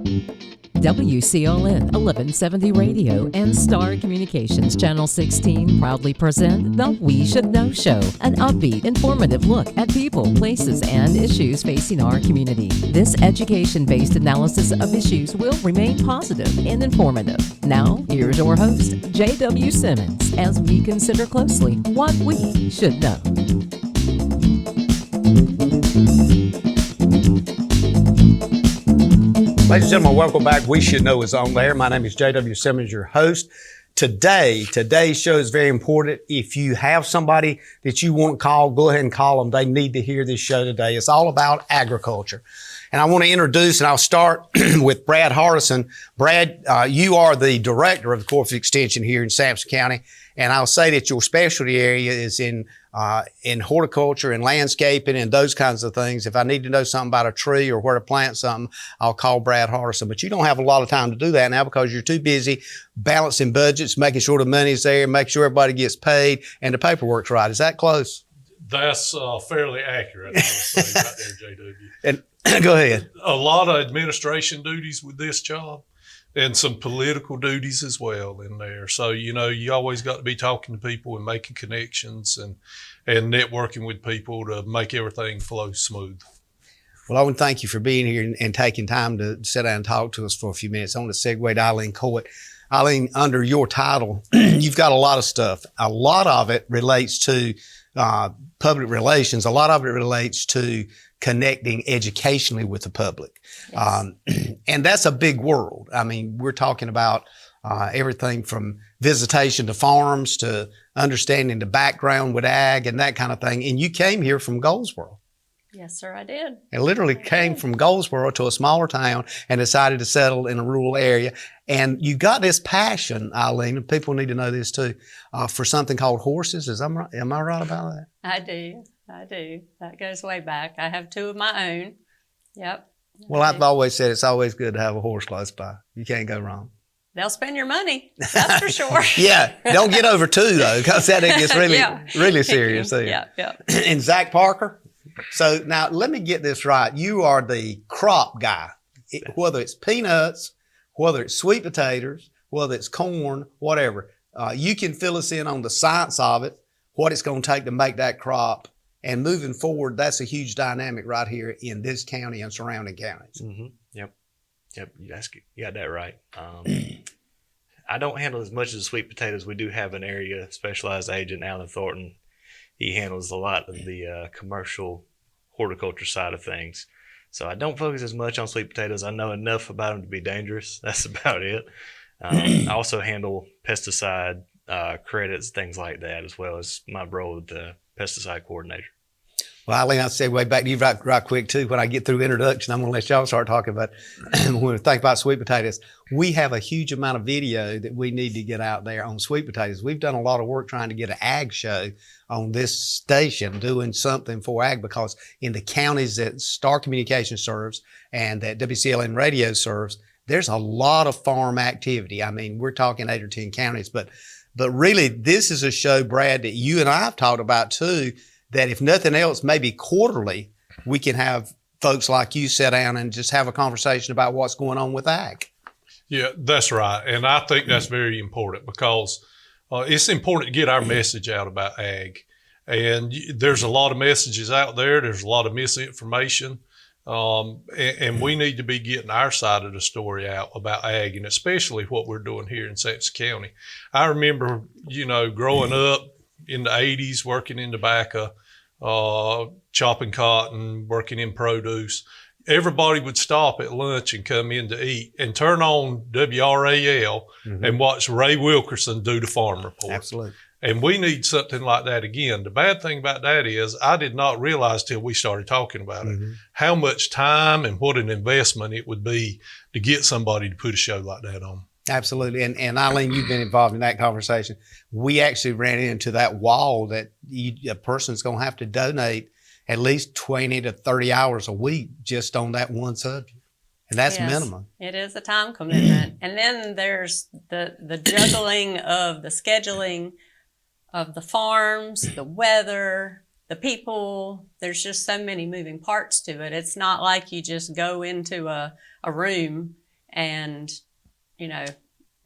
WCLN 1170 Radio and Star Communications Channel 16 proudly present the We Should Know Show, an upbeat, informative look at people, places, and issues facing our community. This education-based analysis of issues will remain positive and informative. Now, here's your host, J.W. Simmons, as we consider closely what we should know. Ladies and gentlemen, welcome back. We Should Know is on there. My name is J.W. Simmons, your host. Today's show is very important. If you have somebody that you want to call, go ahead and call them. They need to hear this show today. It's all about agriculture. And I want to introduce, and I'll start with Brad Hardison. Brad, you are the director of the Cooperative Extension here in Sampson County. And I'll say that your specialty area is in horticulture and landscaping and those kinds of things. If I need to know something about a tree or where to plant something, I'll call Brad Hardison. But you don't have a lot of time to do that now because you're too busy balancing budgets, making sure the money's there, making sure everybody gets paid, and the paperwork's right. Is that close? That's fairly accurate, I would say, right there, JW. And go ahead. A lot of administration duties with this job and some political duties as well in there. So, you always got to be talking to people and making connections and networking with people to make everything flow smooth. Well, I want to thank you for being here and taking time to sit down and talk to us for a few minutes. I want to segue to Eileen Coite. Eileen, under your title, you've got a lot of stuff. A lot of it relates to public relations. A lot of it relates to connecting educationally with the public. Yes. And that's a big world. I mean, we're talking about everything from visitation to farms to understanding the background with ag and that kind of thing. And you came here from Goldsboro. Yes, sir, I did. And literally came from Goldsboro to a smaller town and decided to settle in a rural area. And you got this passion, Eileen, and people need to know this too, for something called horses. Am I right about that? I do. That goes way back. I have two of my own. Yep. Well, I've always said it's always good to have a horse close by. You can't go wrong. They'll spend your money. That's for sure. Yeah. Don't get over two, though, because that gets really serious there. Yeah. And Zach Parker. So now let me get this right. You are the crop guy, whether it's peanuts, whether it's sweet potatoes, whether it's corn, whatever. You can fill us in on the science of it, what it's going to take to make that crop. And moving forward, that's a huge dynamic right here in this county and surrounding counties. Mm-hmm. Yep. You got that right. I don't handle as much of the sweet potatoes. We do have an area specialized agent, Alan Thornton. He handles a lot of the commercial horticulture side of things. So I don't focus as much on sweet potatoes. I know enough about them to be dangerous. That's about it. I also handle pesticide credits, things like that, as well as my role with the pesticide coordinator. Well, Eileen, I'll segue back to you right quick, too. When I get through introduction, I'm going to let y'all start talking about, when we think about sweet potatoes, we have a huge amount of video that we need to get out there on sweet potatoes. We've done a lot of work trying to get an ag show on this station, doing something for ag, because in the counties that Star Communications serves and that WCLN Radio serves, there's a lot of farm activity. I mean, we're talking 8 or 10 counties, but really, this is a show, Brad, that you and I have talked about, too, that if nothing else, maybe quarterly, we can have folks like you sit down and just have a conversation about what's going on with ag. Yeah, that's right. And I think that's very important because it's important to get our message out about ag. And there's a lot of messages out there. There's a lot of misinformation. And we need to be getting our side of the story out about ag, and especially what we're doing here in Sampson County. I remember, growing up in the 80s, working in tobacco, chopping cotton, working in produce. Everybody would stop at lunch and come in to eat and turn on WRAL and watch Ray Wilkerson do the farm report. Absolutely. And we need something like that again. The bad thing about that is I did not realize till we started talking about it how much time and what an investment it would be to get somebody to put a show like that on. Absolutely. And Eileen, you've been involved in that conversation. We actually ran into that wall that a person's going to have to donate at least 20 to 30 hours a week just on that one subject. And that's minimum. It is a time commitment. And then there's the juggling of the scheduling of the farms, the weather, the people. There's just so many moving parts to it. It's not like you just go into a room and,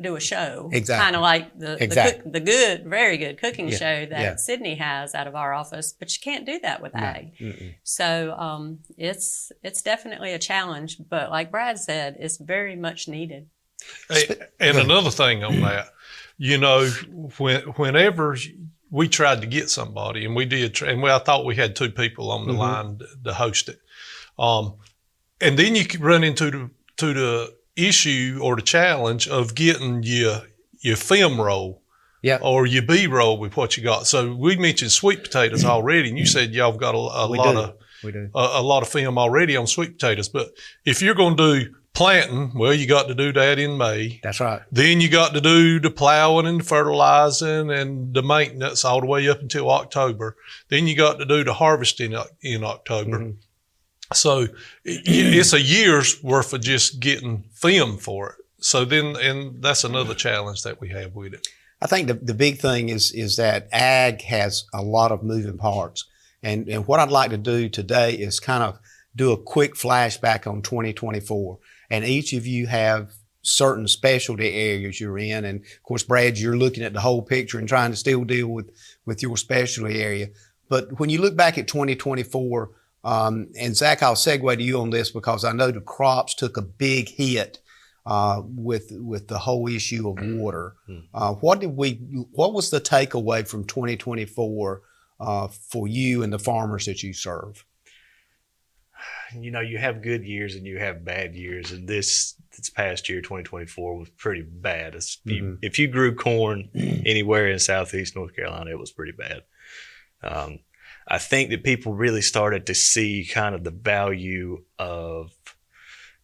do a show. Exactly. Kind of like Exactly. the good, very good cooking Yeah. show that Yeah. Sydney has out of our office, but you can't do that with ag. Mm-mm. So it's definitely a challenge, but like Brad said, it's very much needed. And another thing on that, whenever we tried to get somebody, and we did, I thought we had 2 people on the line to host it. And then you could run into the issue or the challenge of getting your film roll or your B-roll with what you got. So we mentioned sweet potatoes already, and you said y'all have got a lot of film already on sweet potatoes. But if you're going to do planting, well, you got to do that in May. That's right. Then you got to do the plowing and the fertilizing and the maintenance all the way up until October. Then you got to do the harvesting in October. Mm-hmm. So it's a year's worth of just getting film for it. So then, and that's another challenge that we have with it. I think the big thing is that ag has a lot of moving parts. And what I'd like to do today is kind of do a quick flashback on 2024. And each of you have certain specialty areas you're in. And of course, Brad, you're looking at the whole picture and trying to still deal with your specialty area. But when you look back at 2024, and Zach, I'll segue to you on this because I know the crops took a big hit with the whole issue of water. What was the takeaway from 2024 for you and the farmers that you serve? You have good years and you have bad years, and this past year, 2024, was pretty bad. If you grew corn anywhere in southeast North Carolina, it was pretty bad. I think that people really started to see kind of the value of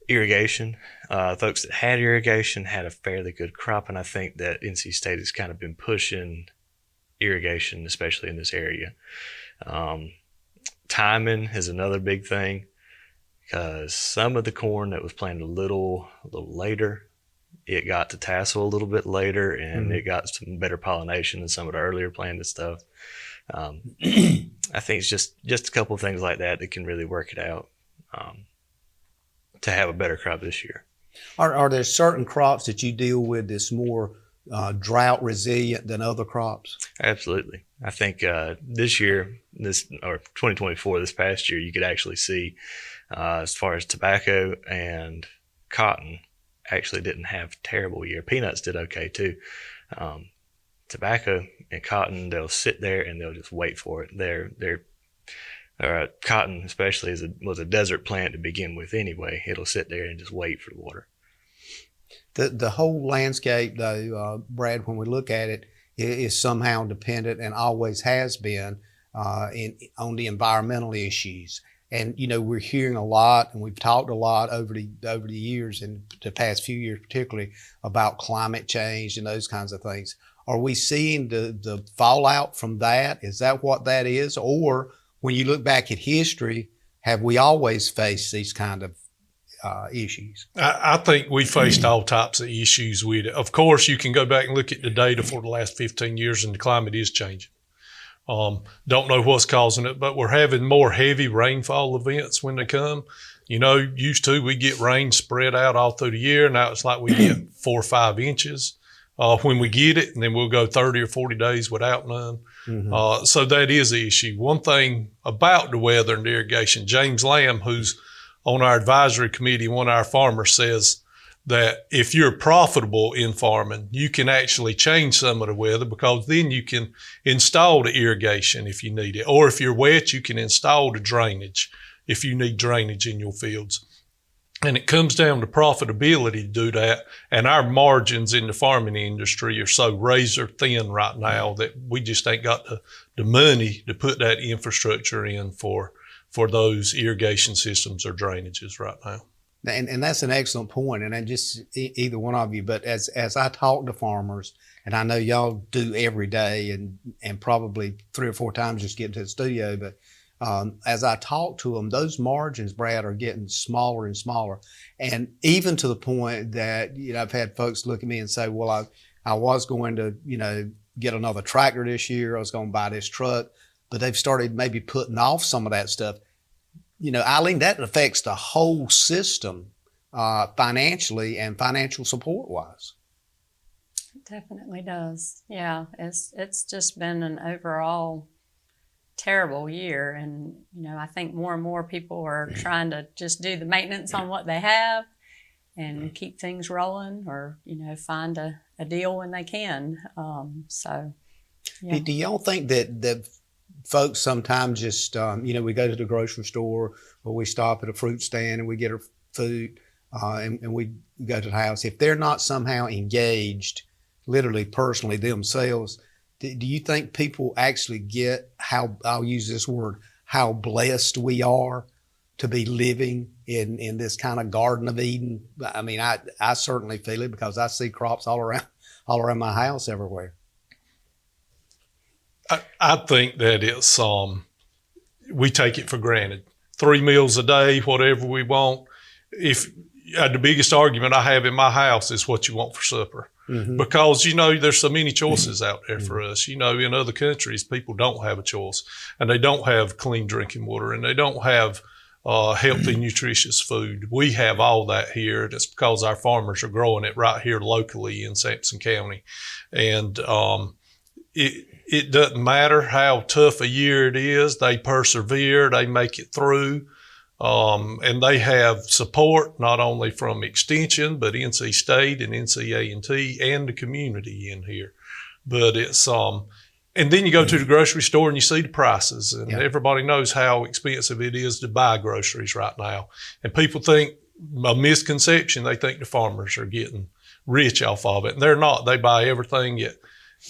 irrigation. Folks that had irrigation had a fairly good crop, and I think that NC State has kind of been pushing irrigation, especially in this area. Timing is another big thing, because some of the corn that was planted a little later, it got to tassel a little bit later, and it got some better pollination than some of the earlier planted stuff. I think it's just a couple of things like that can really work it out to have a better crop this year. Are there certain crops that you deal with that's more drought resilient than other crops? Absolutely. I think this year, 2024, this past year, you could actually see as far as tobacco and cotton actually didn't have a terrible year. Peanuts did okay too. Tobacco and cotton, they'll sit there and they'll just wait for it. Cotton especially was a desert plant to begin with anyway. It'll sit there and just wait for the water. The whole landscape, though, Brad, when we look at it, is somehow dependent and always has been on the environmental issues. And we're hearing a lot, and we've talked a lot over the years, and the past few years particularly, about climate change and those kinds of things. Are we seeing the fallout from that? Is that what that is? Or when you look back at history, have we always faced these kind of issues? I think we faced all types of issues with it. Of course, you can go back and look at the data for the last 15 years, and the climate is changing. Don't know what's causing it, but we're having more heavy rainfall events when they come. Used to we get rain spread out all through the year. Now it's like we get 4 or 5 inches when we get it, and then we'll go 30 or 40 days without none. So that is the issue. One thing about the weather and the irrigation, James Lamb, who's on our advisory committee, one of our farmers, says that if you're profitable in farming, you can actually change some of the weather, because then you can install the irrigation if you need it. Or if you're wet, you can install the drainage if you need drainage in your fields. And it comes down to profitability to do that. And our margins in the farming industry are so razor thin right now that we just ain't got the money to put that infrastructure in for those irrigation systems or drainages right now. And that's an excellent point. And just either one of you, but as I talk to farmers, and I know y'all do every day and probably 3 or 4 times just get to the studio, but as I talk to them, those margins, Brad, are getting smaller and smaller. And even to the point that, I've had folks look at me and say, well, I was going to, get another tractor this year. I was going to buy this truck, but they've started maybe putting off some of that stuff. Eileen, that affects the whole system financially and financial support wise. It definitely does. Yeah, it's just been an overall terrible year, and I think more and more people are trying to just do the maintenance on what they have and keep things rolling, or find a deal when they can. So, yeah. Do y'all think that folks sometimes just we go to the grocery store or we stop at a fruit stand and we get our food and we go to the house, if they're not somehow engaged, literally personally themselves, do you think people actually get how, I'll use this word, how blessed we are to be living in this kind of Garden of Eden? I mean, I certainly feel it because I see crops all around my house everywhere. I think that it's we take it for granted. 3 meals a day, whatever we want. If the biggest argument I have in my house is what you want for supper. Mm-hmm. Because, there's so many choices out there for us. In other countries, people don't have a choice, and they don't have clean drinking water, and they don't have healthy, nutritious food. We have all that here. It's because our farmers are growing it right here locally in Sampson County. And it doesn't matter how tough a year it is. They persevere. They make it through. And they have support not only from Extension, but NC State and NCA&T and the community in here. But it's, and then you go to the grocery store and you see the prices, and everybody knows how expensive it is to buy groceries right now. And people think, a misconception, they think the farmers are getting rich off of it. And they're not. They buy everything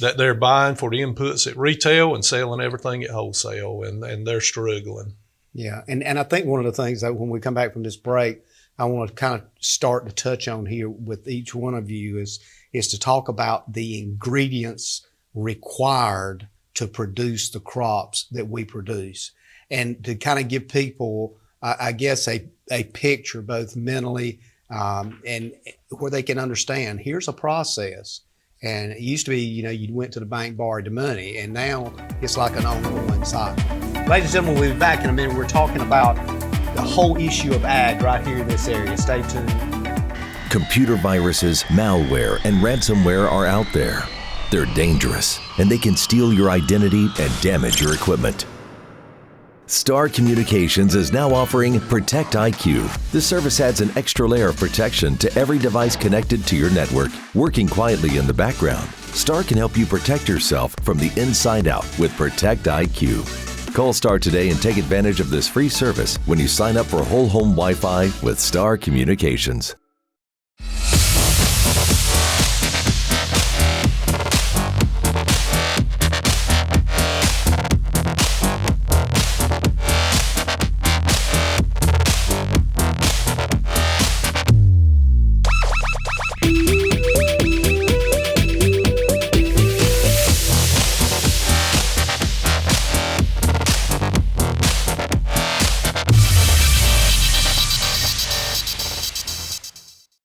that they're buying for the inputs at retail and selling everything at wholesale, and they're struggling. Yeah, and I think one of the things that when we come back from this break, I want to kind of start to touch on here with each one of you is to talk about the ingredients required to produce the crops that we produce, and to kind of give people, I guess, a picture both mentally and where they can understand, here's a process. And it used to be, you went to the bank, borrowed the money, and now it's like an ongoing cycle. Ladies and gentlemen, we'll be back in a minute. We're talking about the whole issue of ag right here in this area. Stay tuned. Computer viruses, malware, and ransomware are out there. They're dangerous, and they can steal your identity and damage your equipment. Star Communications is now offering Protect IQ. The service adds an extra layer of protection to every device connected to your network, working quietly in the background. Star can help you protect yourself from the inside out with Protect IQ. Call Star today and take advantage of this free service when you sign up for whole home Wi-Fi with Star Communications.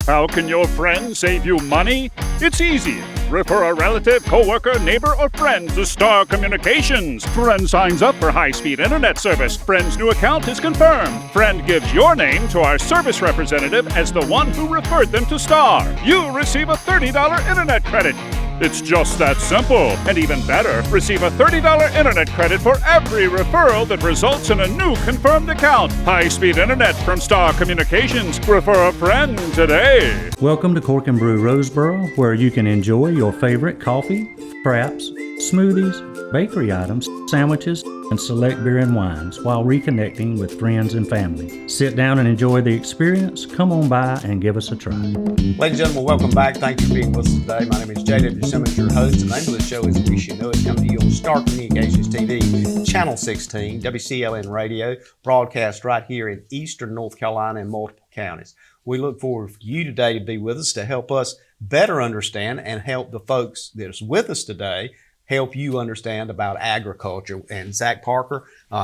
How can your friend save you money? It's easy. Refer a relative, coworker, neighbor, or friend to Star Communications. Friend signs up for high-speed internet service. Friend's new account is confirmed. Friend gives your name to our service representative as the one who referred them to Star. You receive a $30 internet credit. It's just that simple. And even better, receive a $30 internet credit for every referral that results in a new confirmed account. High-speed internet from Star Communications. Refer a friend today. Welcome to Cork and Brew Roseboro, where you can enjoy your favorite coffee, fraps, smoothies, bakery items, sandwiches, and select beer and wines while reconnecting with friends and family. Sit down and enjoy the experience. Come on by and give us a try. Ladies and gentlemen, welcome back. Thank you for being with us today. My name is J.W. Simmons, your host. The name of the show is We Should Know It. Coming to you on Star Communications TV, Channel 16, WCLN Radio, broadcast right here in eastern North Carolina and multiple counties. We look forward for you today to be with us to help us better understand and help the folks that is with us today help you understand about agriculture. And Zach Parker,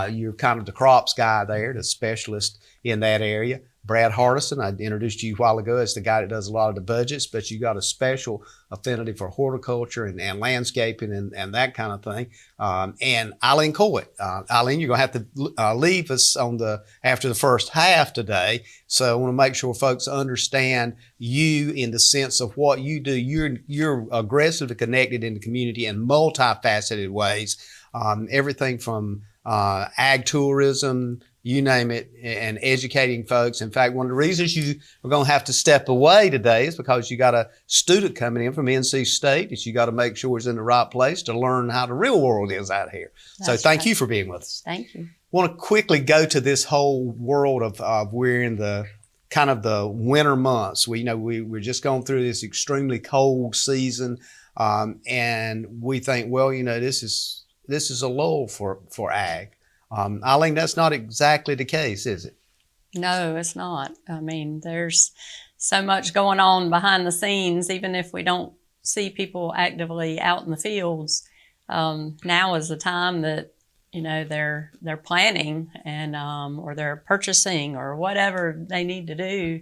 you're kind of the crops guy there, the specialist in that area. Brad Hardison, I introduced you a while ago as the guy that does a lot of the budgets, but you got a special affinity for horticulture and landscaping and that kind of thing. And Eileen Coite. Eileen, you're going to have to leave us after the first half today. So I want to make sure folks understand you in the sense of what you do. You're aggressively connected in the community in multifaceted ways. Everything from ag tourism, you name it, and educating folks. In fact, one of the reasons you are going to have to step away today is because you got a student coming in from NC State that you got to make sure is in the right place to learn how the real world is out here. So thank you for being with us. Thank you. Want to quickly go to this whole world of we're in the kind of the winter months. We're just going through this extremely cold season, and we think, well, this is a lull for ag. Eileen, that's not exactly the case, is it? No, it's not. I mean, there's so much going on behind the scenes, even if we don't see people actively out in the fields. Now is the time that, they're planning and, or they're purchasing or whatever they need to do.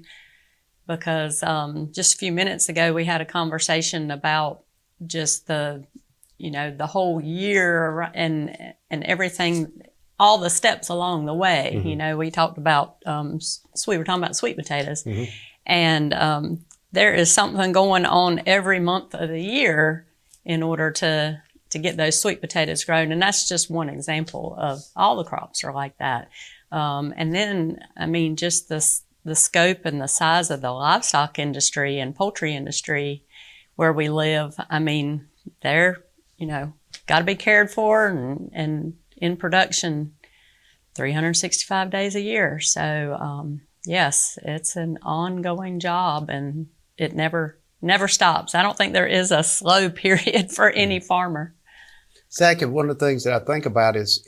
Because, just a few minutes ago, we had a conversation about just the whole year and everything, all the steps along the way. Mm-hmm. We talked about, we were talking about sweet potatoes. Mm-hmm. And there is something going on every month of the year in order to get those sweet potatoes grown. And that's just one example of all the crops are like that. And then, just the scope and the size of the livestock industry and poultry industry where we live, they're, got to be cared for and in production 365 days a year. So, yes, it's an ongoing job and it never stops. I don't think there is a slow period for any farmer. Zach, one of the things that I think about is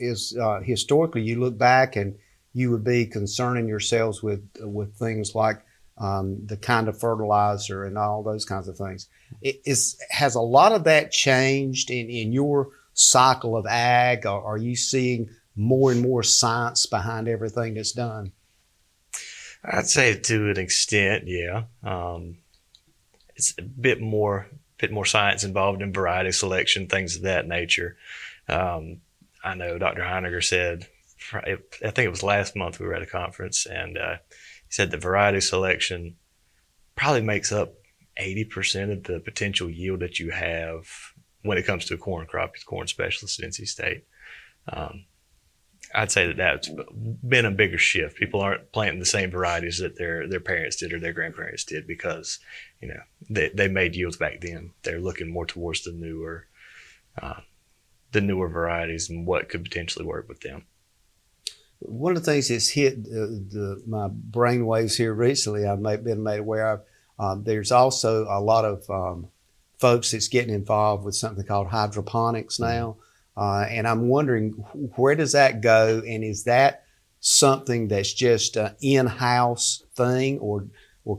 historically you look back and you would be concerning yourselves with things like the kind of fertilizer and all those kinds of things. Has a lot of that changed in your cycle of ag? Or are you seeing more and more science behind everything that's done? I'd say to an extent, yeah. It's a bit more science involved in variety selection, things of that nature. I know Dr. Heiniger said, I think it was last month we were at a conference, and he said the variety selection probably makes up 80% of the potential yield that you have when it comes to a corn crop. He's a corn specialist at NC State. I'd say that's been a bigger shift. People aren't planting the same varieties that their parents did or their grandparents did because, they made yields back then. They're looking more towards the newer varieties and what could potentially work with them. One of the things that's hit my brain waves here recently, I've been made aware of, there's also a lot of folks that's getting involved with something called hydroponics now. And I'm wondering, where does that go? And is that something that's just an in-house thing, or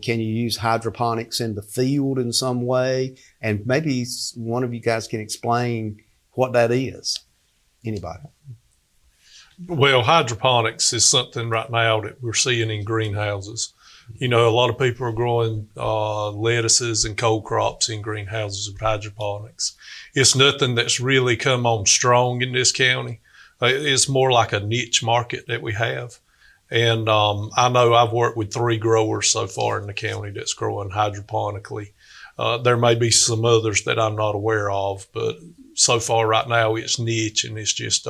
can you use hydroponics in the field in some way? And maybe one of you guys can explain what that is. Anybody? Well, hydroponics is something right now that we're seeing in greenhouses. A lot of people are growing lettuces and cold crops in greenhouses with hydroponics. It's nothing that's really come on strong in this county. It's more like a niche market that we have. And I know I've worked with 3 growers so far in the county that's growing hydroponically. There may be some others that I'm not aware of, but so far right now it's niche and it's just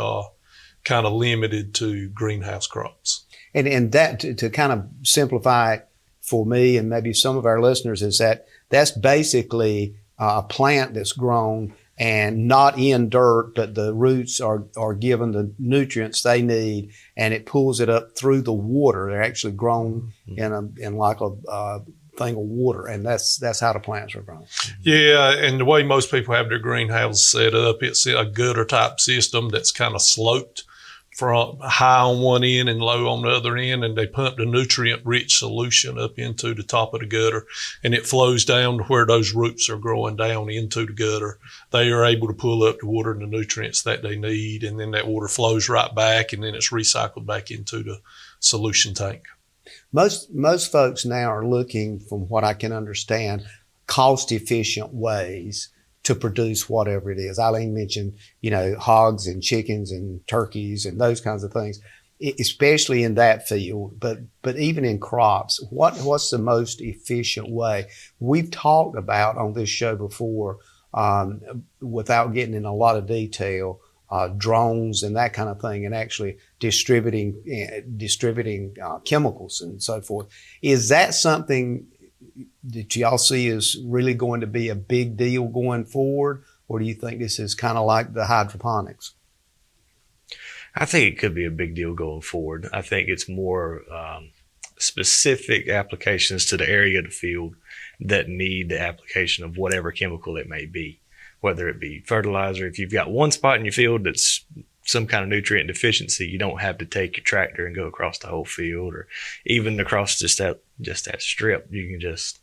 kind of limited to greenhouse crops. And that, to kind of simplify it for me and maybe some of our listeners, is that's basically a plant that's grown and not in dirt, but the roots are given the nutrients they need, and it pulls it up through the water. They're actually grown in like a thing of water, and that's how the plants are grown. Yeah, and the way most people have their greenhouses set up, it's a gutter type system that's kind of sloped from high on one end and low on the other end, and they pump the nutrient-rich solution up into the top of the gutter, and it flows down to where those roots are growing down into the gutter. They are able to pull up the water and the nutrients that they need, and then that water flows right back, and then it's recycled back into the solution tank. Most folks now are looking, from what I can understand, cost-efficient ways to produce whatever it is. Eileen mentioned, hogs and chickens and turkeys and those kinds of things, especially in that field. But even in crops, what's the most efficient way? We've talked about on this show before, without getting in a lot of detail, drones and that kind of thing, and actually distributing chemicals and so forth. Is that something that y'all see is really going to be a big deal going forward, or do you think this is kind of like the hydroponics? I think it could be a big deal going forward. I think it's more specific applications to the area of the field that need the application of whatever chemical it may be, whether it be fertilizer. If you've got one spot in your field that's some kind of nutrient deficiency, you don't have to take your tractor and go across the whole field, or even across just that strip. You can just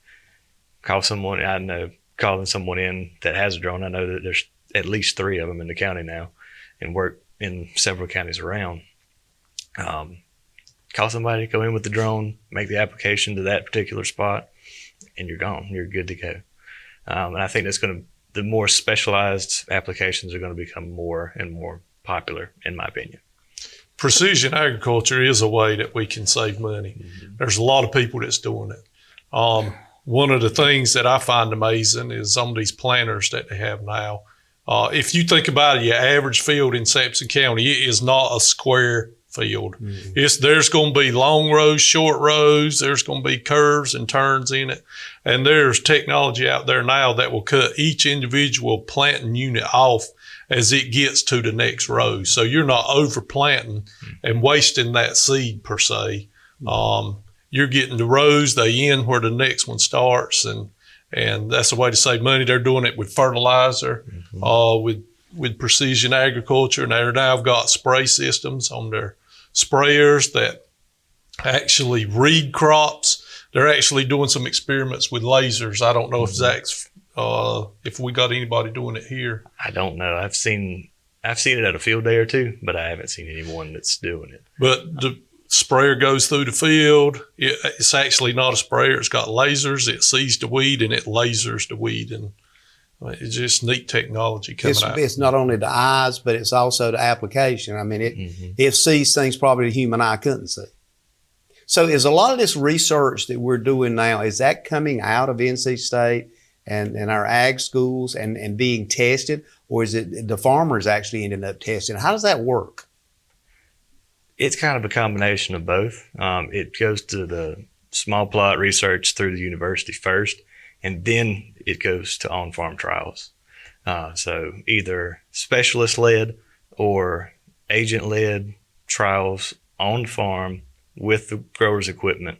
call someone. I know calling someone in that has a drone. I know that there's at least 3 of them in the county now, and work in several counties around. Call somebody, go in with the drone, make the application to that particular spot, and you're gone. You're good to go. And I think the more specialized applications are going to become more and more popular, in my opinion. Precision agriculture is a way that we can save money. Mm-hmm. There's a lot of people that's doing it. One of the things that I find amazing is some of these planters that they have now. If you think about it, your average field in Sampson County, it is not a square field. Mm-hmm. There's going to be long rows, short rows. There's going to be curves and turns in it. And there's technology out there now that will cut each individual planting unit off as it gets to the next row. So you're not overplanting and wasting that seed per se. You're getting the rows, they end where the next one starts, and that's a way to save money. They're doing it with fertilizer, with precision agriculture, and they're now got spray systems on their sprayers that actually read crops. They're actually doing some experiments with lasers. I don't know if Zach's, if we got anybody doing it here. I don't know. I've seen it at a field day or two, but I haven't seen anyone that's doing it. But the sprayer goes through the field. It's actually not a sprayer. It's got lasers. It sees the weed and it lasers the weed. And it's just neat technology coming out. It's not only the eyes, but it's also the application. I mean, it sees things probably the human eye couldn't see. So is a lot of this research that we're doing now, is that coming out of NC State and our ag schools and being tested, or is it the farmers actually ending up testing? How does that work? It's kind of a combination of both. It goes to the small plot research through the university first, and then it goes to on-farm trials. So either specialist-led or agent-led trials on farm with the grower's equipment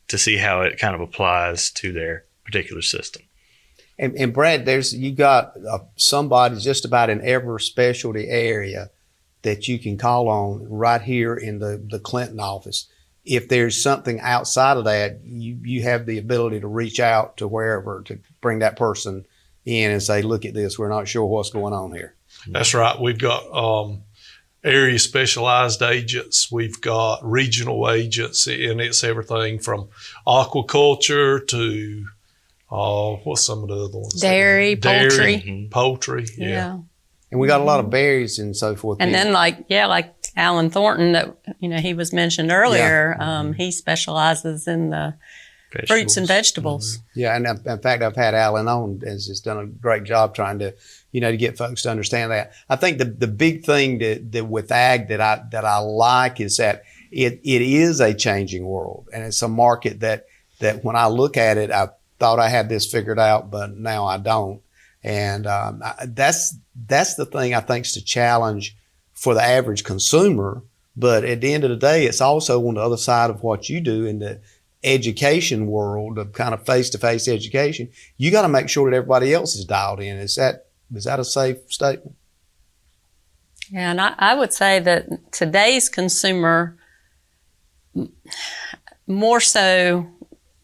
to see how it kind of applies to their particular system. And Brad, you got somebody just about in every specialty area that you can call on right here in the Clinton office. If there's something outside of that, you have the ability to reach out to wherever to bring that person in and say, look at this, we're not sure what's going on here. That's right. We've got area specialized agents. We've got regional agents, and it's everything from aquaculture to what's some of the other ones? Dairy, poultry. Poultry, yeah. And we got a lot of berries and so forth. And then like Alan Thornton that, he was mentioned earlier, he specializes in the vegetables. Fruits and vegetables. Yeah, and in fact, I've had Alan on and has done a great job trying to, to get folks to understand that. I think the big thing that with ag that I like is that it is a changing world, and it's a market that when I look at it, I thought I had this figured out, but now I don't. And that's the thing I think is the challenge for the average consumer. But at the end of the day, it's also on the other side of what you do in the education world of kind of face-to-face education. You got to make sure that everybody else is dialed in. Is that a safe statement? Yeah, and I would say that today's consumer, more so,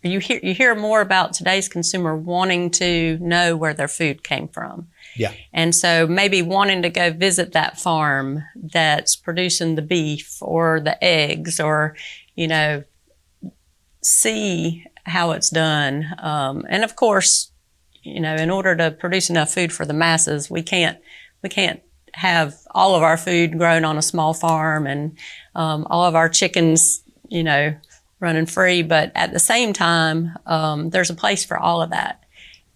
you hear more about today's consumer wanting to know where their food came from. Yeah. And so maybe wanting to go visit that farm that's producing the beef or the eggs or, see how it's done. And of course, in order to produce enough food for the masses, we can't have all of our food grown on a small farm and all of our chickens, running free. But at the same time, there's a place for all of that.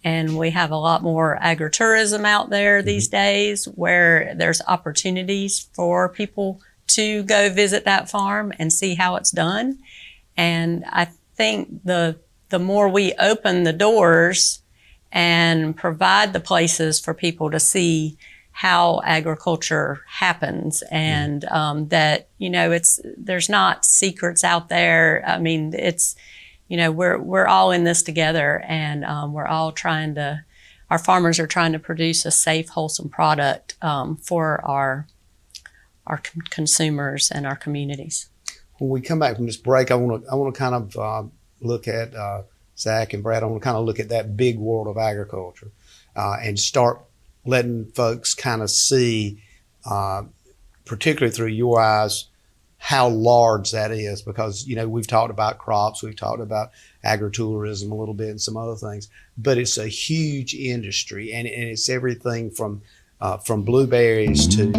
And we have a lot more agritourism out there these days where there's opportunities for people to go visit that farm and see how it's done. And I think the more we open the doors and provide the places for people to see how agriculture happens and that, there's not secrets out there. I mean, it's, we're all in this together, and we're all our farmers are trying to produce a safe, wholesome product for our consumers and our communities. When we come back from this break, I want to kind of look at Zach and Brad. I want to kind of look at that big world of agriculture and start letting folks kind of see, particularly through your eyes, how large that is, because, we've talked about crops, we've talked about agritourism a little bit and some other things, but it's a huge industry, and it's everything from blueberries to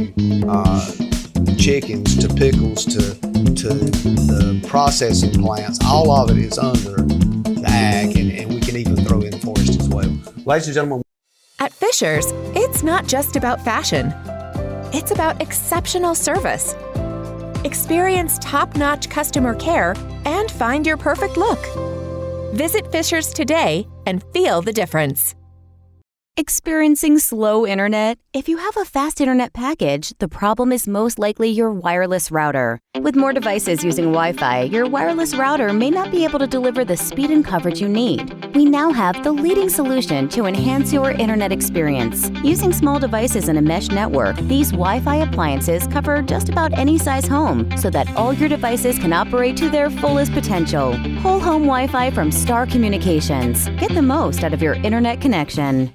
chickens to pickles to the processing plants. All of it is under the ag, and we can even throw in forest as well. Ladies and gentlemen, at Fisher's, it's not just about fashion. It's about exceptional service. Experience top-notch customer care and find your perfect look. Visit Fisher's today and feel the difference. Experiencing slow internet? If you have a fast internet package, the problem is most likely your wireless router. With more devices using Wi-Fi, your wireless router may not be able to deliver the speed and coverage you need. We now have the leading solution to enhance your internet experience. Using small devices in a mesh network, these Wi-Fi appliances cover just about any size home so that all your devices can operate to their fullest potential. Whole home Wi-Fi from Star Communications. Get the most out of your internet connection.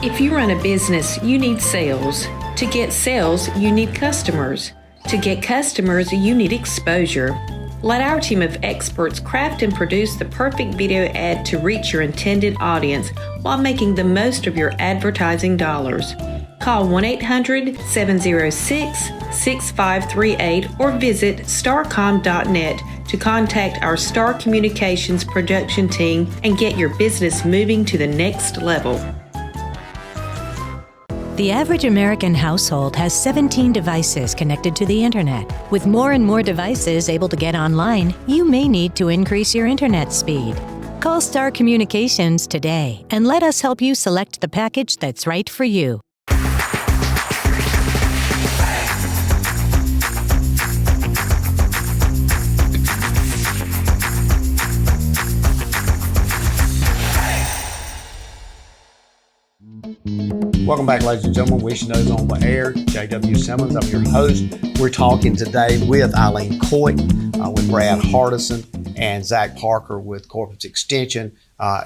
If you run a business, you need sales. To get sales, you need customers. To get customers, you need exposure. Let our team of experts craft and produce the perfect video ad to reach your intended audience while making the most of your advertising dollars. Call 1-800-706-6538 or visit starcom.net to contact our Star Communications production team and get your business moving to the next level. The average American household has 17 devices connected to the internet. With more and more devices able to get online, you may need to increase your internet speed. Call Star Communications today and let us help you select the package that's right for you. welcome back, ladies and gentlemen. We Should Know's on the air. J.W. Simmons, I'm your host. We're talking today with Eileen Coite, with Brad Hardison, and Zach Parker with Cooperative Extension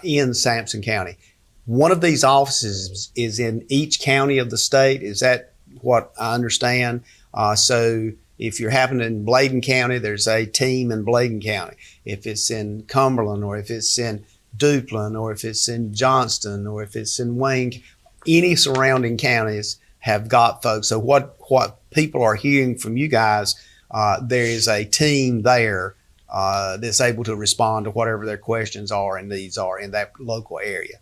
in Sampson County. One of these offices is in each county of the state. Is that what I understand? So if you're happening in Bladen County, there's a team in Bladen County. If it's in Cumberland, or if it's in Duplin, or if it's in Johnston, or if it's in Wayne, any surrounding counties have got folks. So what people are hearing from you guys, there is a team there that's able to respond to whatever their questions are and needs are in that local area.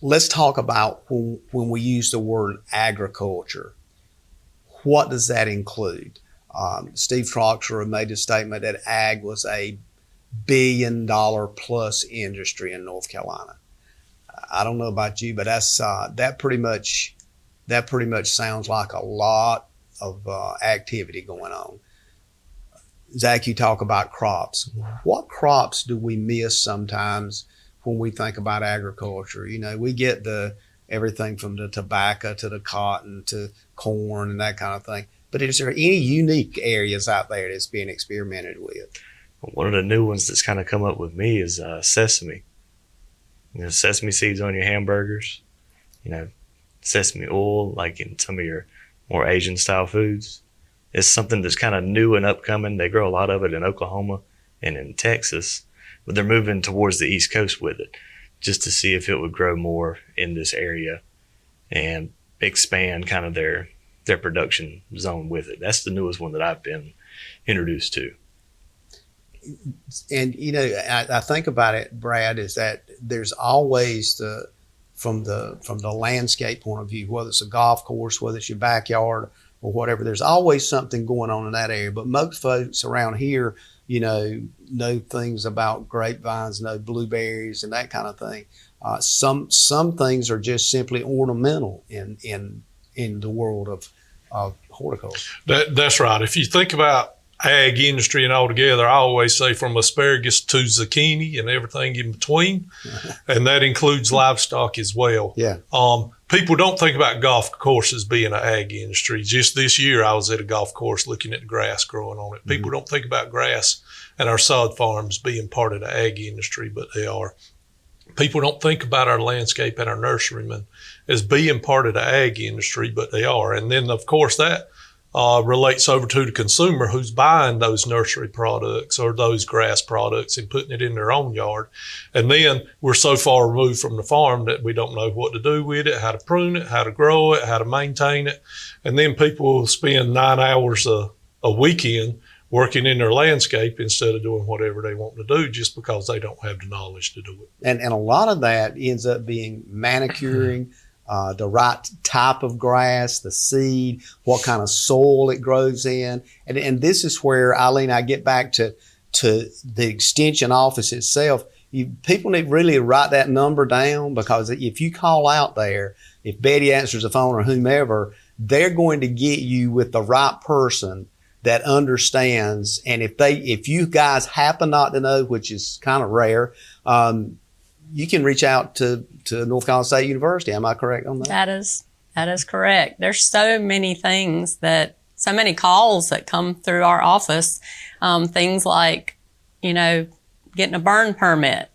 Let's talk about when we use the word agriculture. What does that include? Steve Troxler made a statement that ag was a $1 billion plus industry in North Carolina. I don't know about you, but that's that pretty much sounds like a lot of activity going on. Zach, you talk about crops. What crops do we miss sometimes when we think about agriculture? You know, we get everything from the tobacco to the cotton to corn and that kind of thing. But is there any unique areas out there that's being experimented with? One of the new ones that's kind of come up with me is sesame. You know, sesame seeds on your hamburgers, you know, sesame oil, like in some of your more Asian style foods. It's something that's kind of new and upcoming. They grow a lot of it in Oklahoma and in Texas. but they're moving towards the East Coast with it, just to see if it would grow more in this area and expand kind of their production zone with it. That's the newest one that I've been introduced to. And I think about it, Brad, is that there's always from the landscape point of view, whether it's a golf course, whether it's your backyard or whatever, there's always something going on in that area. But most folks around here, know things about grapevines, know blueberries and that kind of thing. Some things are just simply ornamental in the world of horticulture. That's right. If you think about ag industry and altogether, I always say from asparagus to zucchini and everything in between, and that includes livestock as well. Yeah. People don't think about golf courses being an ag industry. Just this year, I was at a golf course looking at the grass growing on it. People don't think about grass and our sod farms being part of the ag industry, but they are. People don't think about our landscape and our nurserymen as being part of the ag industry, but they are. And then, of course, that relates over to the consumer who's buying those nursery products or those grass products and putting it in their own yard. And then we're so far removed from the farm that we don't know what to do with it, how to prune it, how to grow it, how to maintain it. And then people will spend 9 hours a weekend working in their landscape instead of doing whatever they want to do just because they don't have the knowledge to do it. And a lot of that ends up being manicuring, the right type of grass, the seed, what kind of soil it grows in. And this is where, Eileen, I get back to the extension office itself. People need really to write that number down, because if you call out there, if Betty answers the phone or whomever, they're going to get you with the right person that understands. And if you guys happen not to know, which is kind of rare, you can reach out to North Carolina State University. Am I correct on that? That is correct. There's so many things so many calls that come through our office. Things like, getting a burn permit,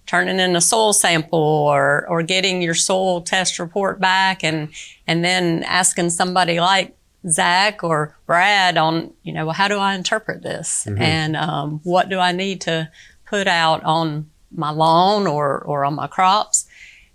turning in a soil sample, or getting your soil test report back, and then asking somebody like Zach or Brad on, how do I interpret this? Mm-hmm. And what do I need to put out on my lawn or on my crops?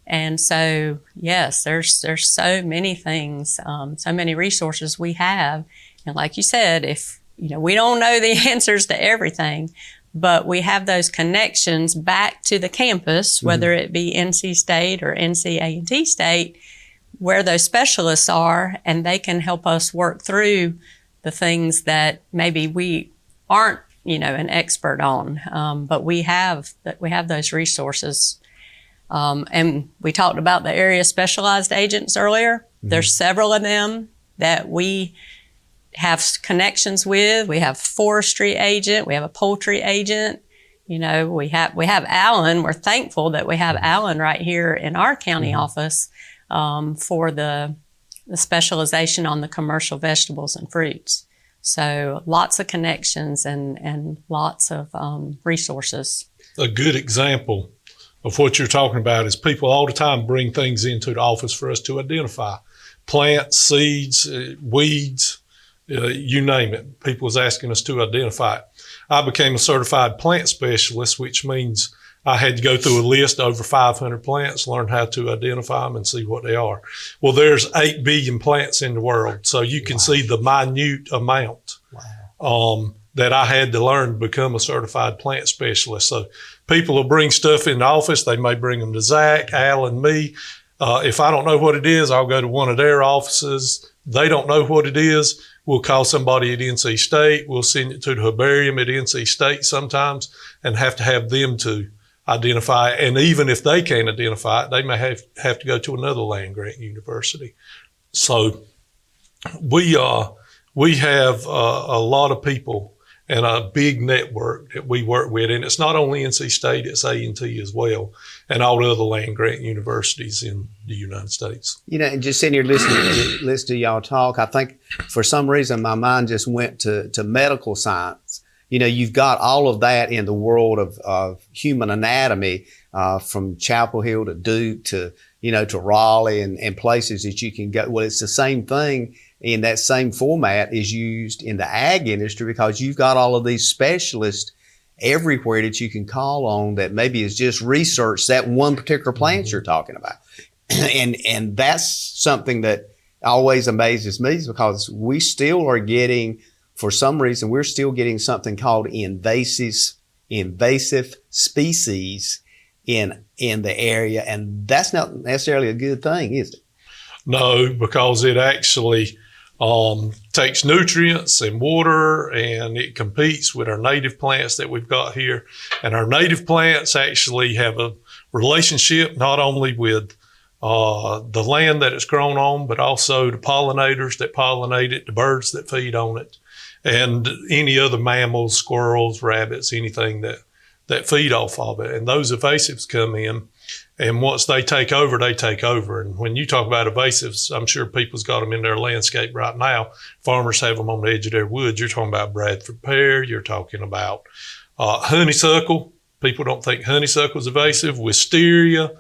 And so, yes, there's so many things, so many resources we have. And like you said, if, we don't know the answers to everything, but we have those connections back to the campus, whether it be NC State or NC A&T State, where those specialists are, and they can help us work through the things that maybe we aren't, an expert on. But we have those resources. And we talked about the area specialized agents earlier. There's several of them that we have connections with. We have forestry agent, we have a poultry agent. We have Alan. We're thankful that we have Alan right here in our county office for the specialization on the commercial vegetables and fruits. So lots of connections and lots of resources. A good example of what you're talking about is people all the time bring things into the office for us to identify. Plants, seeds, weeds, you name it. People was asking us to identify it. I became a certified plant specialist, which means I had to go through a list of over 500 plants, learn how to identify them and see what they are. Well, there's 8 billion plants in the world, so you can see the minute amount that I had to learn to become a certified plant specialist. So people will bring stuff in the office. They may bring them to Zach, Al, and me. If I don't know what it is, I'll go to one of their offices. They don't know what it is. We'll call somebody at NC State. We'll send it to the herbarium at NC State sometimes and have to have them to identify it. And even if they can't identify it, they may have to go to another land-grant university. So we have a lot of people and a big network that we work with. And it's not only NC State, it's A&T as well, and all the other land-grant universities in the United States. And just sitting here listening to y'all talk, I think for some reason my mind just went to medical science. You've got all of that in the world of human anatomy, from Chapel Hill to Duke to Raleigh and places that you can go. Well, it's the same thing in that same format is used in the ag industry, because you've got all of these specialists everywhere that you can call on that maybe is just research that one particular plant you're talking about. And that's something that always amazes me, is because we still are getting, for some reason, we're still getting something called invasive species in the area. And that's not necessarily a good thing, is it? No, because it actually takes nutrients and water, and it competes with our native plants that we've got here. And our native plants actually have a relationship not only with the land that it's grown on, but also the pollinators that pollinate it, the birds that feed on it, and any other mammals, squirrels, rabbits, anything that feed off of it. And those invasives come in, and once they take over, they take over. And when you talk about invasives, I'm sure people's got them in their landscape right now. Farmers have them on the edge of their woods. You're talking about Bradford pear. You're talking about honeysuckle. People don't think honeysuckle is invasive. Wisteria,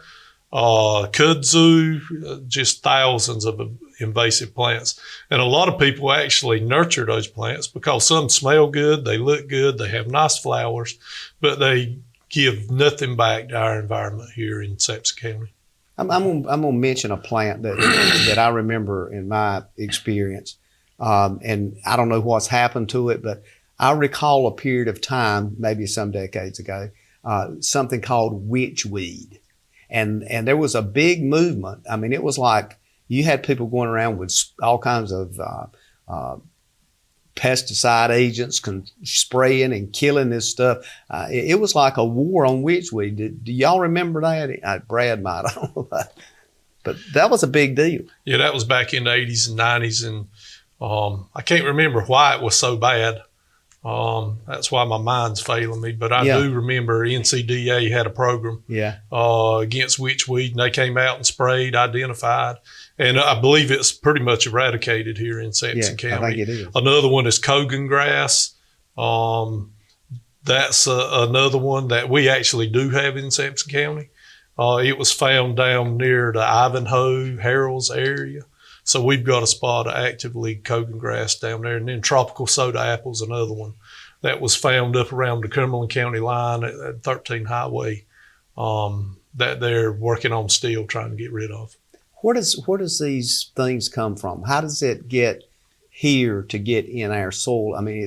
kudzu, just thousands of invasive plants. And a lot of people actually nurture those plants because some smell good, they look good, they have nice flowers, but they give nothing back to our environment here in Sampson County. I'm gonna mention a plant that I remember in my experience, and I don't know what's happened to it, but I recall a period of time, maybe some decades ago, something called witchweed, and there was a big movement. I mean, it was like you had people going around with all kinds of pesticide agents spraying and killing this stuff. It was like a war on witchweed. Do y'all remember that? Brad might, I don't know, but that was a big deal. Yeah, that was back in the 80s and 90s, and I can't remember why it was so bad. That's why my mind's failing me, but I do remember NCDA had a program against witchweed, and they came out and sprayed, identified. And I believe it's pretty much eradicated here in Sampson County. I think it is. Another one is Cogan grass. That's another one that we actually do have in Sampson County. It was found down near the Ivanhoe, Harrells area. So we've got a spot of actively Cogan grass down there. And then tropical soda apple's another one that was found up around the Cumberland County line at 13 Highway that they're working on still trying to get rid of. Where does these things come from? How does it get here to get in our soil? I mean,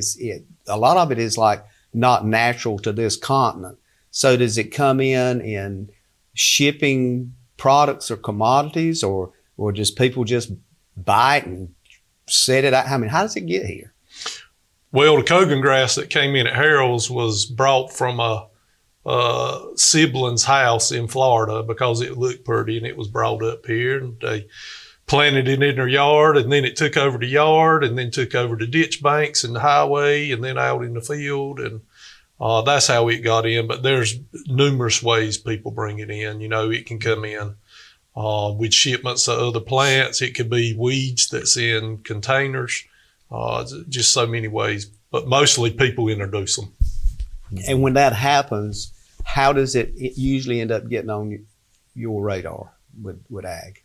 a lot of it is like not natural to this continent. So does it come in shipping products or commodities, or just people just buy it and set it out? I mean, how does it get here? Well, the Cogan grass that came in at Harrell's was brought from a sibling's house in Florida because it looked pretty, and it was brought up here, and they planted it in their yard, and then it took over the yard, and then took over the ditch banks and the highway, and then out in the field, and that's how it got in. But there's numerous ways people bring it in. You know, it can come in with shipments of other plants. It could be weeds that's in containers, just so many ways, but mostly people introduce them. And when that happens, how does it usually end up getting on your radar with ag?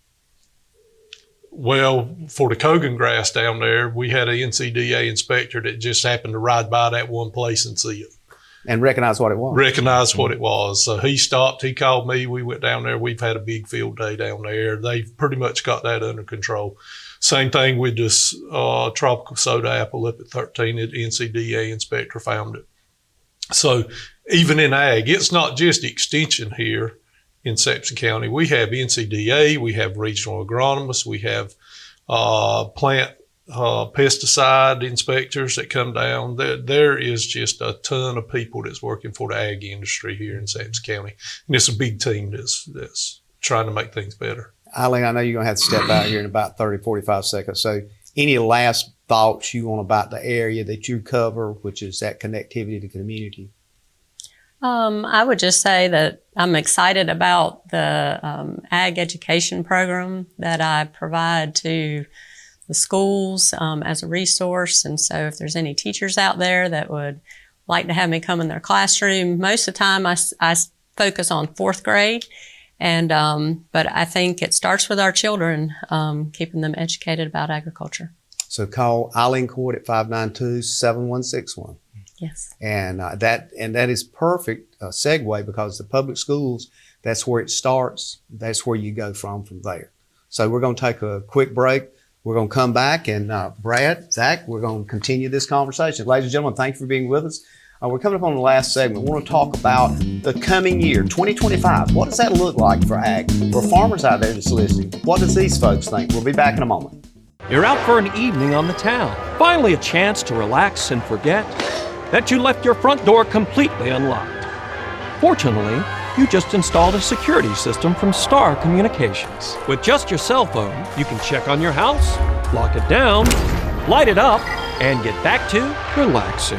Well, for the Cogan grass down there, we had an NCDA inspector that just happened to ride by that one place and see it. And recognize what it was. Recognize what it was. So he stopped, he called me, we went down there. We've had a big field day down there. They've pretty much got that under control. Same thing with this tropical soda apple up at 13. The NCDA inspector found it. So even in ag, it's not just extension here in Sampson County. We have NCDA, we have regional agronomists, we have plant pesticide inspectors that come down. There is just a ton of people that's working for the ag industry here in Sampson County. And it's a big team that's trying to make things better. Eileen, I know you're going to have to step out here in about 30, 45 seconds. So any last thoughts you want about the area that you cover, which is that connectivity to the community? I would just say that I'm excited about the ag education program that I provide to the schools as a resource. And so if there's any teachers out there that would like to have me come in their classroom, most of the time I focus on 4th grade. And but I think it starts with our children, keeping them educated about agriculture. So call Eileen Coite at 592-7161. Yes. And that is perfect segue, because the public schools, that's where it starts. That's where you go from there. So we're going to take a quick break. We're going to come back, and Brad, Zach, we're going to continue this conversation. Ladies and gentlemen, thank you for being with us. We're coming up on the last segment. We want to talk about the coming year, 2025. What does that look like for ag? For farmers out there that's listening, what does these folks think? We'll be back in a moment. You're out for an evening on the town. Finally a chance to relax and forget that you left your front door completely unlocked. Fortunately, you just installed a security system from Star Communications. With just your cell phone, you can check on your house, lock it down, light it up, and get back to relaxing.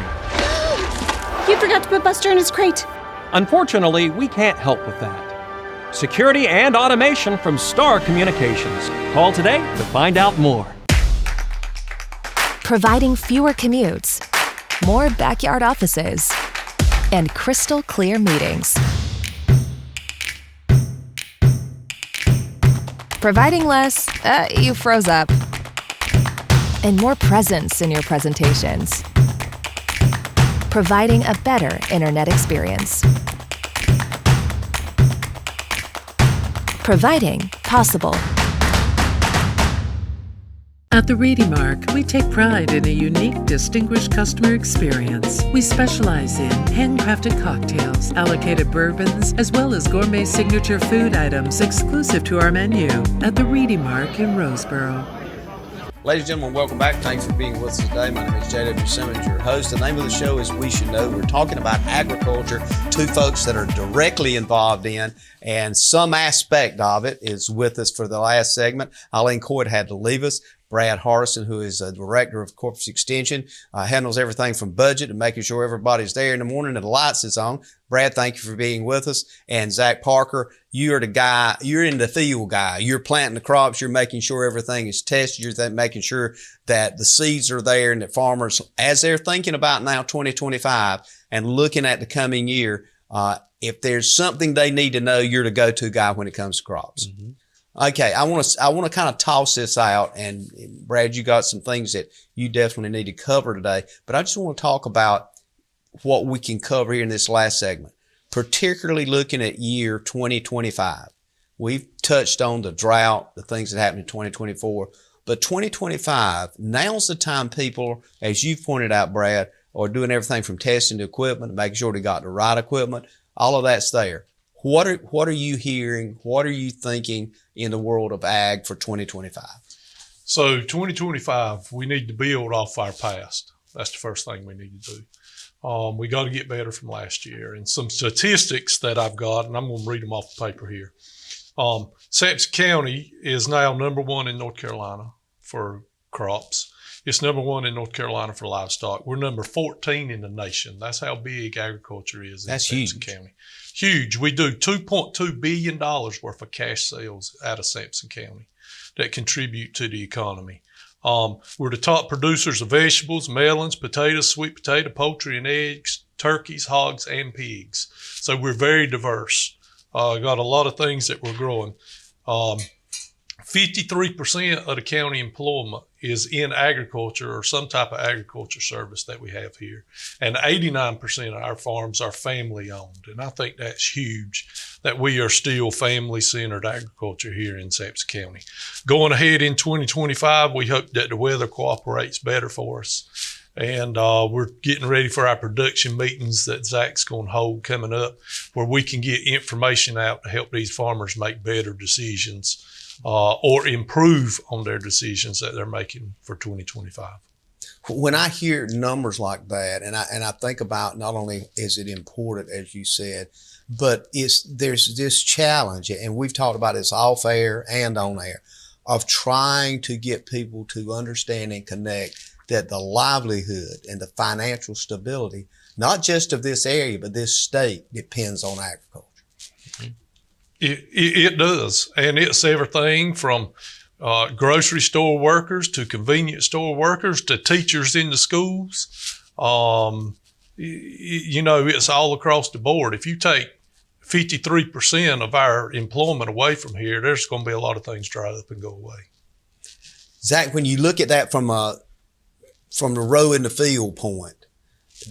He forgot to put Buster in his crate. Unfortunately, we can't help with that. Security and automation from Star Communications. Call today to find out more. Providing fewer commutes, more backyard offices, and crystal clear meetings. Providing less, you froze up, and more presence in your presentations. Providing a better internet experience. Providing possible. At the Reedy Mark, we take pride in a unique, distinguished customer experience. We specialize in handcrafted cocktails, allocated bourbons, as well as gourmet signature food items exclusive to our menu at the Reedy Mark in Roseboro. Ladies and gentlemen, welcome back. Thanks for being with us today. My name is J.W. Simmons, your host. The name of the show is We Should Know. We're talking about agriculture, two folks that are directly involved in, and some aspect of it is with us for the last segment. Eileen Coite had to leave us. Brad Hardison, who is a director of Cooperative Extension, handles everything from budget and making sure everybody's there in the morning and the lights is on. Brad, thank you for being with us. And Zach Parker, you're the guy, you're in the field guy. You're planting the crops. You're making sure everything is tested. You're making sure that the seeds are there and that farmers, as they're thinking about now 2025 and looking at the coming year, if there's something they need to know, you're the go-to guy when it comes to crops. Mm-hmm. Okay, I want to kind of toss this out, and Brad, you got some things that you definitely need to cover today, but I just want to talk about what we can cover here in this last segment, particularly looking at year 2025. We've touched on the drought, the things that happened in 2024, but 2025, now's the time people, as you've pointed out, Brad, are doing everything from testing the equipment, making sure they got the right equipment, all of that's there. What are you hearing? What are you thinking in the world of ag for 2025? So 2025, we need to build off our past. That's the first thing we need to do. We got to get better from last year. And some statistics that I've got, and I'm going to read them off the paper here. Sampson County is now number one in North Carolina for crops. It's number one in North Carolina for livestock. We're number 14 in the nation. That's how big agriculture is in Sampson County. Huge. We do $2.2 billion worth of cash sales out of Sampson County that contribute to the economy. We're the top producers of vegetables, melons, potatoes, sweet potato, poultry, and eggs, turkeys, hogs, and pigs. So we're very diverse. Got a lot of things that we're growing. 53% of the county employment is in agriculture or some type of agriculture service that we have here. And 89% of our farms are family owned. And I think that's huge that we are still family centered agriculture here in Sampson County. Going ahead in 2025, we hope that the weather cooperates better for us. And we're getting ready for our production meetings that Zach's going to hold coming up, where we can get information out to help these farmers make better decisions or improve on their decisions that they're making for 2025. When I hear numbers like that, and I think about not only is it important, as you said, but there's this challenge, and we've talked about this off air and on air, of trying to get people to understand and connect that the livelihood and the financial stability, not just of this area, but this state, depends on agriculture. It does. And it's everything from grocery store workers to convenience store workers to teachers in the schools. It's all across the board. If you take 53% of our employment away from here, there's going to be a lot of things dry up and go away. Zach, when you look at that from the row in the field point,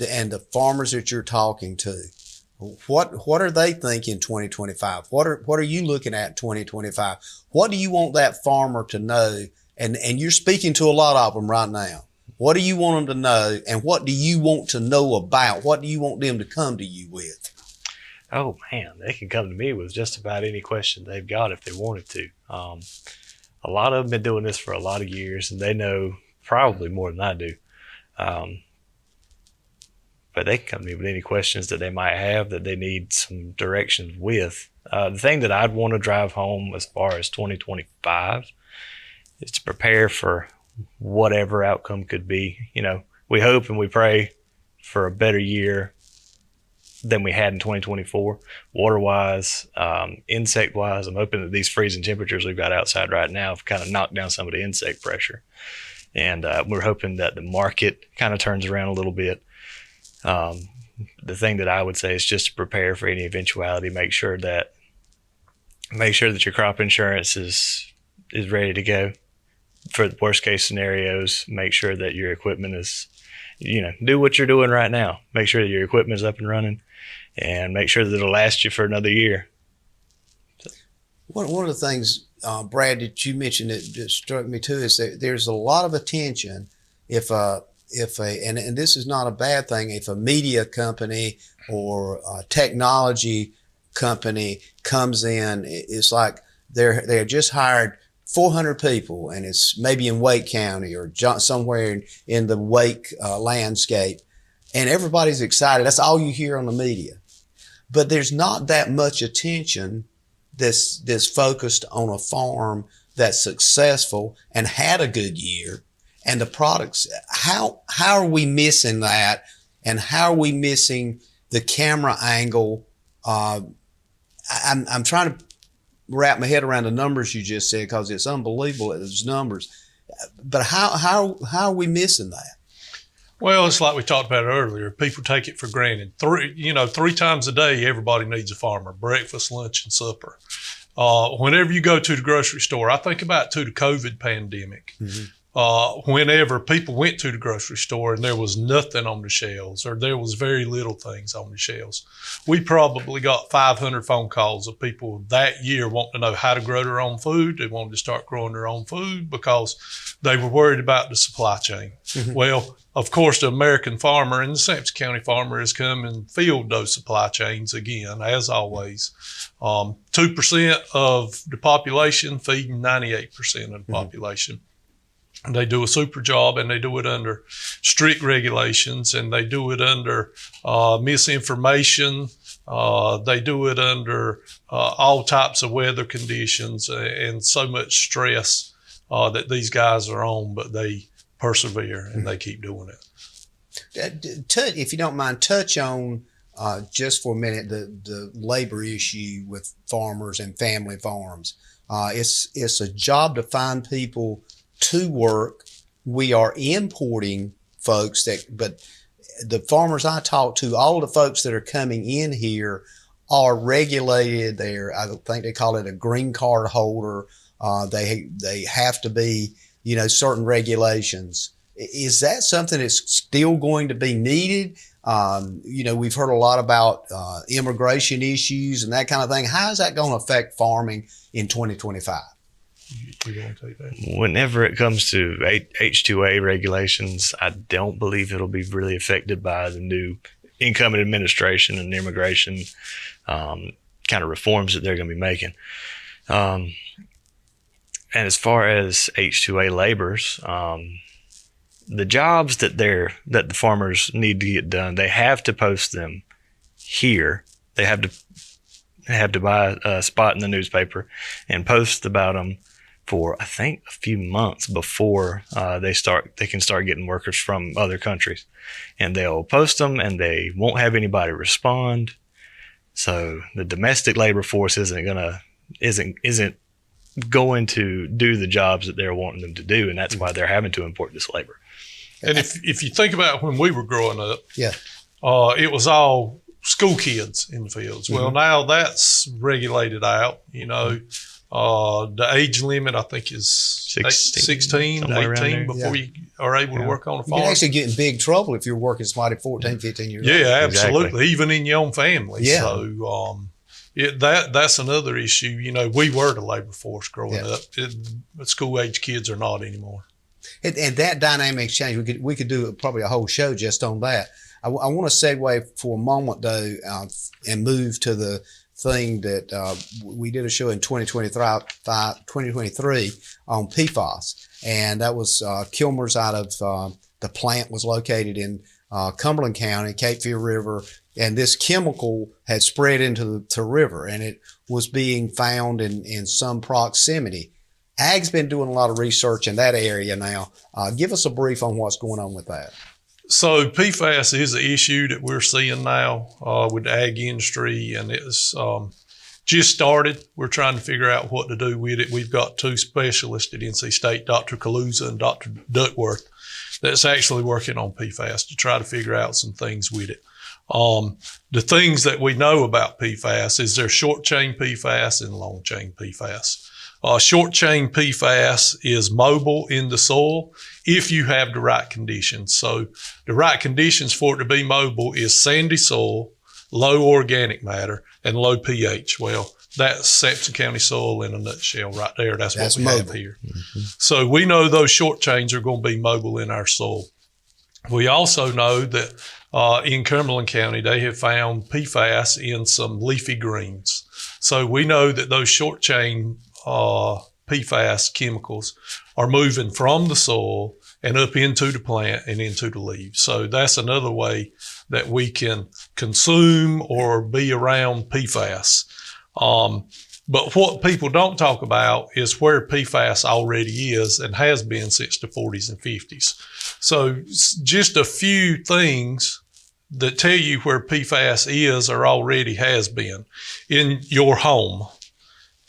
and the farmers that you're talking to, what are they thinking 2025? What are you looking at 2025? What do you want that farmer to know? And you're speaking to a lot of them right now. What do you want them to know, and what do you want to know about? What do you want them to come to you with? Oh man, they can come to me with just about any question they've got if they wanted to. A lot of them been doing this for a lot of years, and they know probably more than I do. But they can come to me with any questions that they might have that they need some directions with. The thing that I'd want to drive home as far as 2025 is to prepare for whatever outcome could be. You know, we hope and we pray for a better year than we had in 2024, water-wise, insect-wise. I'm hoping that these freezing temperatures we've got outside right now have kind of knocked down some of the insect pressure. And we're hoping that the market kind of turns around a little bit. The thing that I would say is just to prepare for any eventuality. Make sure that your crop insurance is ready to go for the worst case scenarios. Make sure that your equipment is, do what you're doing right now. Make sure that your equipment is up and running, and make sure that it'll last you for another year. One of the things, Brad, that you mentioned that struck me too is that there's a lot of attention and this is not a bad thing, if a media company or a technology company comes in, it's like they're just hired 400 people, and it's maybe in Wake County or somewhere in the Wake landscape, and everybody's excited. That's all you hear on the media. But there's not that much attention that's focused on a farm that's successful and had a good year. And the products, how are we missing that? And how are we missing the camera angle? I'm trying to wrap my head around the numbers you just said, because it's unbelievable, those numbers. But how are we missing that? Well, it's like we talked about earlier. People take it for granted. 3 times a day, everybody needs a farmer: breakfast, lunch, and supper. Whenever you go to the grocery store, I think about to the COVID pandemic. Mm-hmm. Whenever people went to the grocery store and there was nothing on the shelves, or there was very little things on the shelves, we probably got 500 phone calls of people that year wanting to know how to grow their own food. They wanted to start growing their own food because they were worried about the supply chain. Mm-hmm. Well, of course, the American farmer and the Sampson County farmer has come and filled those supply chains again, as always. 2% of the population feeding 98% of the population. And they do a super job, and they do it under strict regulations, and they do it under misinformation. They do it under all types of weather conditions and so much stress that these guys are on, but they persevere and they keep doing it. If you don't mind, touch on just for a minute the labor issue with farmers and family farms. It's a job to find people to work. We are importing folks but the farmers I talk to, all the folks that are coming in here are regulated. I think they call it a green card holder. They have to be, certain regulations. Is that something that's still going to be needed? We've heard a lot about immigration issues and that kind of thing. How is that going to affect farming in 2025? You want to take that? Whenever it comes to H-2A regulations, I don't believe it'll be really affected by the new incoming administration and immigration kind of reforms that they're going to be making. And as far as H-2A laborers, the jobs that the farmers need to get done, they have to post them here. They have to buy a spot in the newspaper and post about them for, I think, a few months before they can start getting workers from other countries. And they'll post them and they won't have anybody respond. So the domestic labor force isn't going to do the jobs that they're wanting them to do, and that's why they're having to import this labor. And if you think about when we were growing up, yeah, it was all school kids in the fields. Mm-hmm. Well, now that's regulated out. The age limit, I think, is 16 to 18 before you are able to work on a farm. You can actually get in big trouble if you're working somebody 14, 15 years old. Yeah, absolutely. Exactly. Even in your own family. Yeah. So that's another issue. You know, we were the labor force growing up. School age kids are not anymore. And that dynamic change, we could do probably a whole show just on that. I want to segue for a moment though, and move to the thing that we did a show in 2023 on PFAS, and that was Kilmer's out of the plant was located in Cumberland County, Cape Fear River, and this chemical had spread into the river, and it was being found in some proximity. Ag's been doing a lot of research in that area now. Give us a brief on what's going on with that. So PFAS is an issue that we're seeing now with the ag industry, and it's just started. We're trying to figure out what to do with it. We've got two specialists at NC State, Dr. Kaluza and Dr. Duckworth, that's actually working on PFAS to try to figure out some things with it. The things that we know about PFAS is there's short chain PFAS and long chain PFAS. Short chain PFAS is mobile in the soil if you have the right conditions. So the right conditions for it to be mobile is sandy soil, low organic matter, and low pH. Well, that's Sampson County soil in a nutshell right there. That's what we have here. Mm-hmm. So we know those short chains are going to be mobile in our soil. We also know that in Cumberland County, they have found PFAS in some leafy greens. So we know that those short chain PFAS chemicals are moving from the soil and up into the plant and into the leaves. So that's another way that we can consume or be around PFAS. But what people don't talk about is where PFAS already is and has been since the 40s and 50s. So just a few things that tell you where PFAS is or already has been in your home.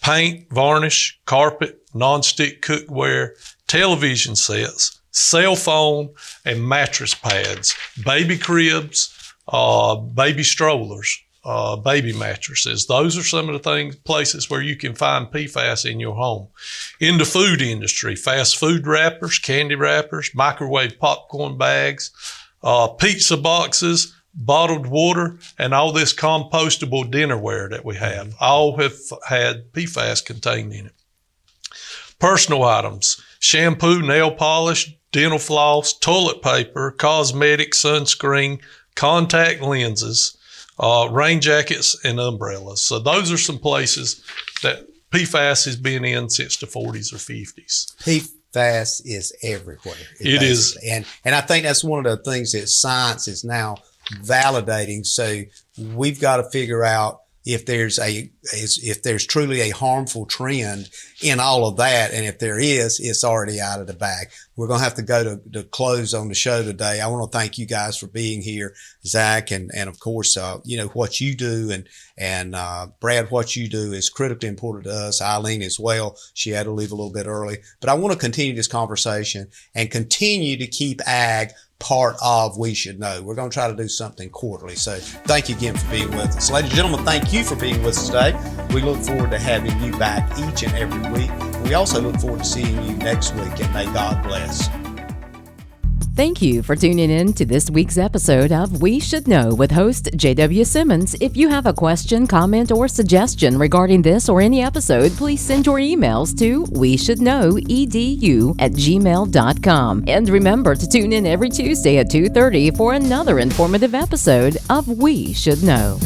Paint, varnish, carpet, nonstick cookware, television sets, cell phone, and mattress pads, baby cribs, baby strollers, baby mattresses. Those are some of the places where you can find PFAS in your home. In the food industry, fast food wrappers, candy wrappers, microwave popcorn bags, pizza boxes, bottled water, and all this compostable dinnerware that we have, all have had PFAS contained in it. Personal items, shampoo, nail polish, dental floss, toilet paper, cosmetics, sunscreen, contact lenses, rain jackets, and umbrellas. So those are some places that PFAS has been in since the 40s or 50s. PFAS is everywhere. It is. And I think that's one of the things that science is now validating. So we've got to figure out if there's truly a harmful trend in all of that. And if there is, it's already out of the bag. We're going to have to go to close on the show today. I want to thank you guys for being here, Zach, and of course, what you do and Brad, what you do is critically important to us. Eileen as well. She had to leave a little bit early, but I want to continue this conversation and continue to keep ag part of We Should Know. We're going to try to do something quarterly. So thank you again for being with us. Ladies and gentlemen, thank you for being with us today. We look forward to having you back each and every week. We also look forward to seeing you next week, and may God bless. Thank you for tuning in to this week's episode of We Should Know with host J.W. Simmons. If you have a question, comment, or suggestion regarding this or any episode, please send your emails to weshouldknowedu@gmail.com. And remember to tune in every Tuesday at 2:30 for another informative episode of We Should Know.